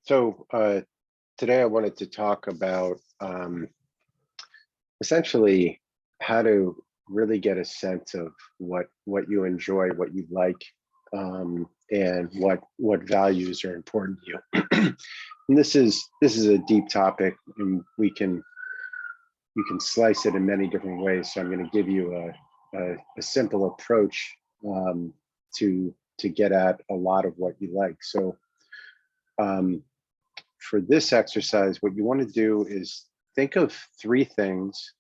So today I wanted to talk about essentially how to really get a sense of what you enjoy, what you like, and what values are important to you. And this is a deep topic, and you can slice it in many different ways. So I'm going to give you a simple approach to get at a lot of what you like. So for this exercise, what you want to do is think of three things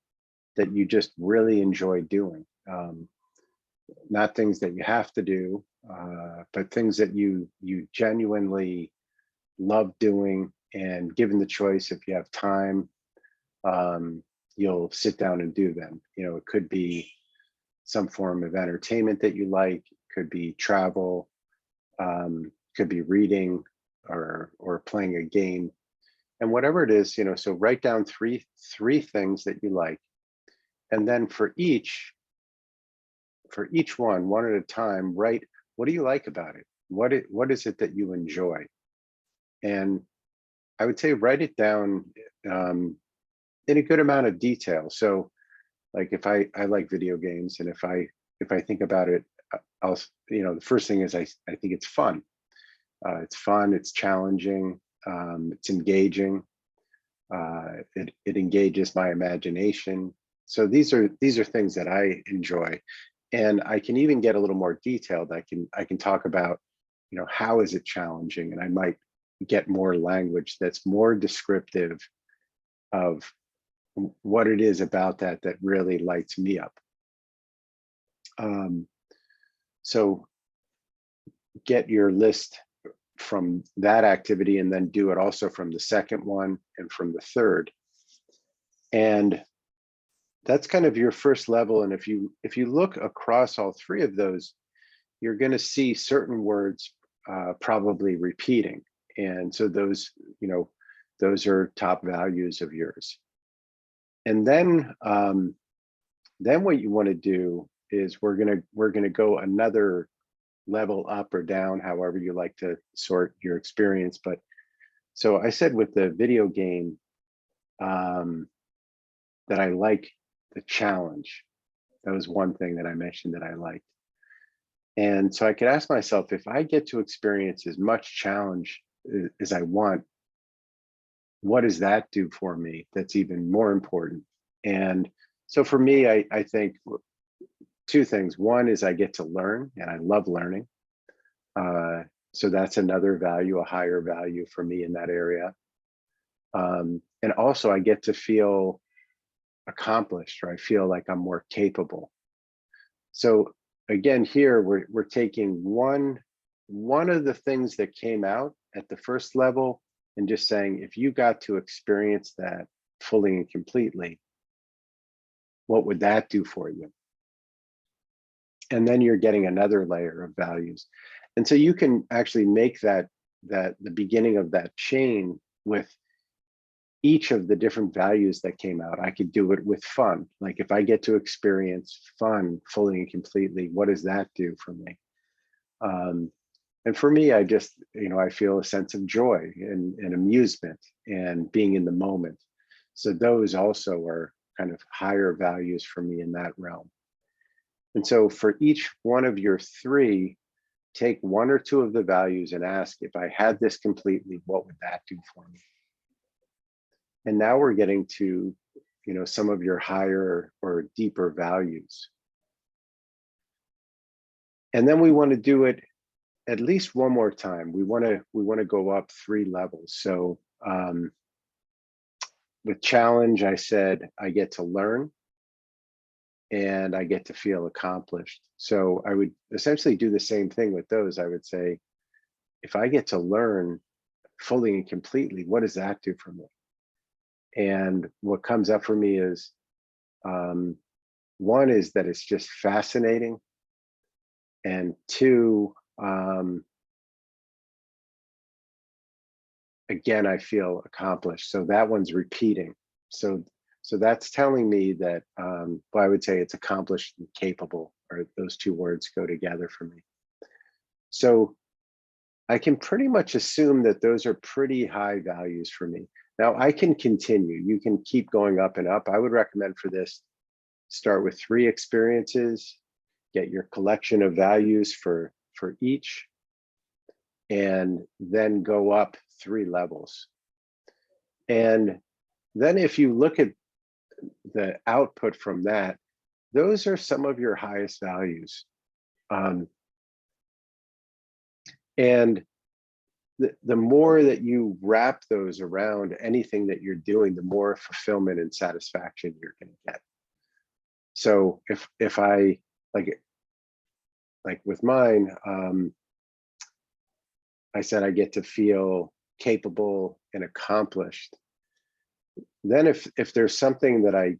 that you just really enjoy doing. Not things that you have to do, but things that you genuinely love doing. And given the choice, if you have time, you'll sit down and do them. It could be some form of entertainment that you like, could be travel, could be reading, or playing a game, and whatever it is. So write down three things that you like, and then for each one at a time, write, what do you like about it? What is it that you enjoy? And I would say write it down in a good amount of detail. So like if I like video games, and if I think about it, I'll, the first thing is I think it's fun. It's fun, it's challenging, it's engaging, it engages my imagination. So these are things that I enjoy. And I can even get a little more detailed. I can talk about, how is it challenging? And I might get more language that's more descriptive of what it is about that really lights me up. So get your list from that activity, and then do it also from the second one and from the third. And that's kind of your first level. And if you look across all three of those, you're going to see certain words probably repeating. And so those are top values of yours. And then what you want to do is we're gonna go another level up or down, however you like to sort your experience. But so I said with the video game that I like the challenge. That was one thing that I mentioned that I liked. And so I could ask myself, if I get to experience as much challenge as I want, what does that do for me that's even more important? And so for me, I think two things. One is I get to learn, and I love learning. So that's another value, a higher value for me in that area. And also I get to feel accomplished, or I feel like I'm more capable. So again, here we're taking one of the things that came out at the first level and just saying, if you got to experience that fully and completely, what would that do for you? And then you're getting another layer of values. And so you can actually make that the beginning of that chain with each of the different values that came out. I could do it with fun. Like if I get to experience fun fully and completely, what does that do for me? And for me, I just, I feel a sense of joy and amusement and being in the moment. So those also are kind of higher values for me in that realm. And so for each one of your three, take one or two of the values and ask, if I had this completely, what would that do for me? And now we're getting to, some of your higher or deeper values. And then we want to do it at least one more time. We want to go up 3 levels. So with challenge, I said I get to learn and I get to feel accomplished. So I would essentially do the same thing with those. I would say, if I get to learn fully and completely, what does that do for me? And what comes up for me is, one is that it's just fascinating. And two, again, I feel accomplished. So that one's repeating. So that's telling me that, well, I would say it's accomplished and capable, or those two words go together for me. So I can pretty much assume that those are pretty high values for me. Now I can continue. You can keep going up and up. I would recommend for this, start with 3 experiences, get your collection of values for each, and then go up 3 levels. And then if you look at the output from that, those are some of your highest values. And the more that you wrap those around anything that you're doing, the more fulfillment and satisfaction you're going to get. So if I like with mine, I said I get to feel capable and accomplished. Then if there's something that I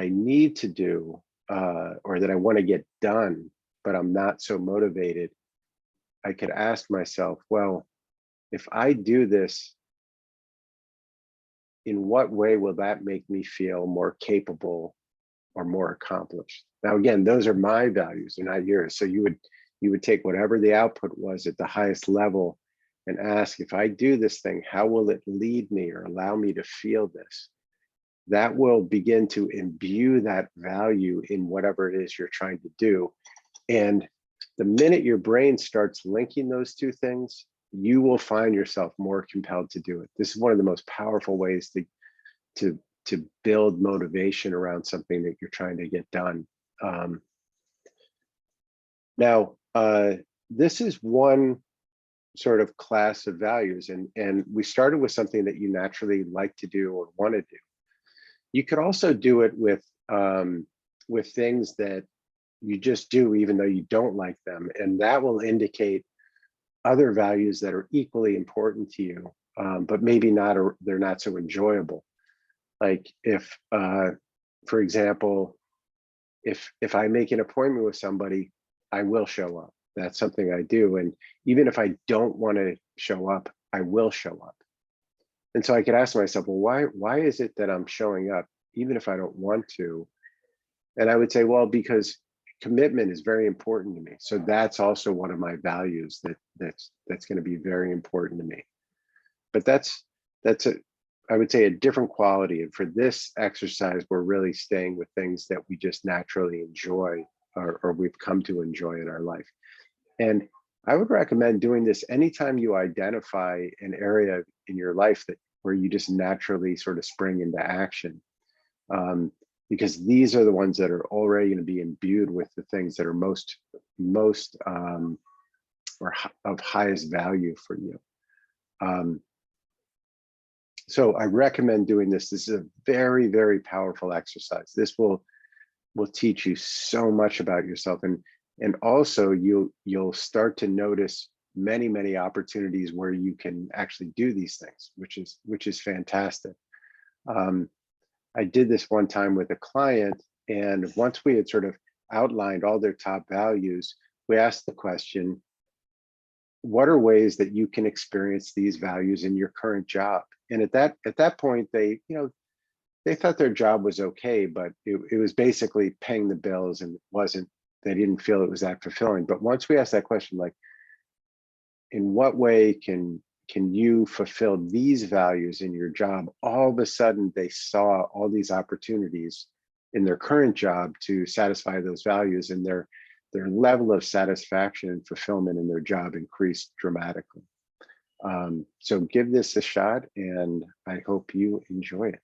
need to do, or that I want to get done, but I'm not so motivated, I could ask myself, well, if I do this, in what way will that make me feel more capable or more accomplished? Now, again, those are my values, they're not yours. So you would take whatever the output was at the highest level and ask, if I do this thing, how will it lead me or allow me to feel this? That will begin to imbue that value in whatever it is you're trying to do. And the minute your brain starts linking those two things, you will find yourself more compelled to do it. This is one of the most powerful ways to build motivation around something that you're trying to get done. Now, this is one sort of class of values, and we started with something that you naturally like to do or want to do. You could also do it with things that you just do even though you don't like them, and that will indicate other values that are equally important to you, but maybe not, or they're not so enjoyable. Like if, for example, if I make an appointment with somebody, I will show up. That's something I do, and even if I don't want to show up, I will show up. And so I could ask myself, well, why is it that I'm showing up even if I don't want to? And I would say, well, because commitment is very important to me. So that's also one of my values that's going to be very important to me. But that's I would say a different quality. And for this exercise, we're really staying with things that we just naturally enjoy, or we've come to enjoy in our life. And I would recommend doing this anytime you identify an area in your life where you just naturally sort of spring into action. Because these are the ones that are already going to be imbued with the things that are most or of highest value for you. So I recommend doing this. This is a very, very powerful exercise. This will teach you so much about yourself, and also you'll start to notice many opportunities where you can actually do these things, which is fantastic. I did this one time with a client, and once we had sort of outlined all their top values, we asked the question, what are ways that you can experience these values in your current job? And at that point, they thought their job was okay, but it was basically paying the bills, and they didn't feel it was that fulfilling. But once we asked that question, like, in what way can you fulfill these values in your job? All of a sudden, they saw all these opportunities in their current job to satisfy those values, and their level of satisfaction and fulfillment in their job increased dramatically. So give this a shot, and I hope you enjoy it.